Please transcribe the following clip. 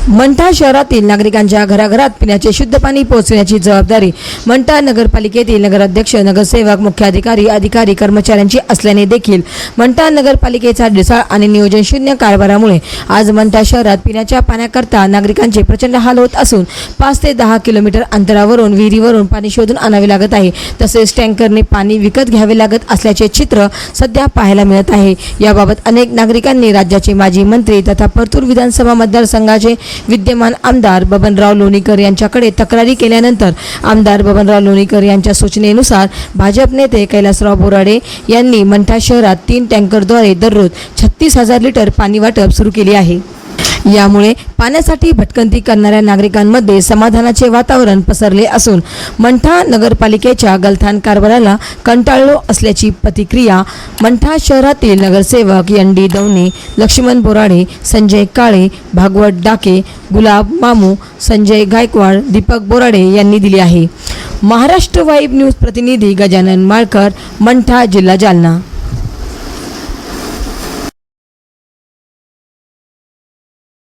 मंठा शहरातील नागरिकांच्या घराघरात पिण्याचे शुद्ध पाणी पोहोचविण्याची जबाबदारी मंठा नगरपालिकेतील नगराध्यक्ष, नगरसेवक, मुख्याधिकारी, अधिकारी, कर्मचाऱ्यांची असल्याने देखील मंठा नगरपालिकेचा ढिसाळ आणि नियोजन शून्य कारभारामुळे आज मंठा शहरात पिण्याच्या पाण्याकरता नागरिकांचे प्रचंड हाल होत असून 5 ते 10 किलोमीटर अंतरावरून विहिरीवरून पाणी शोधून आणावे लागत आहे. तसेच टँकरने पाणी विकत घ्यावे लागत असल्याचे चित्र सध्या पाहायला मिळत आहे. याबाबत अनेक नागरिकांनी राज्याचे माजी मंत्री तथा परतूर विधानसभा मतदारसंघाचे विद्यमान आमदार बबनराव लोणीकर यांच्याकडे तक्रारी केल्यानंतर आमदार बबनराव लोणीकर यांच्या सूचनेनुसार भाजप नेते कैलासराव बोराडे यांनी मंठा शहरात 3 टँकरद्वारे दररोज 36,000 लिटर पाणी वाटप सुरू केले आहे. यामुळे पाण्यासाठी भटकंती करणाऱ्या नागरिकांमध्ये समाधानाचे वातावरण पसरले असून मंठा नगरपालिकेच्या गलथान कारभाराला कंटाळलो असल्याची प्रतिक्रिया मंठा शहरातील नगरसेवक ND दवणे, लक्ष्मण बोराडे, संजय काळे, भागवत डाके, गुलाब मामू, संजय गायकवाड, दीपक बोराडे यांनी दिली आहे. महाराष्ट्र वाईब न्यूज प्रतिनिधी गजानन माळकर, मंठा, जिल्हा जालना.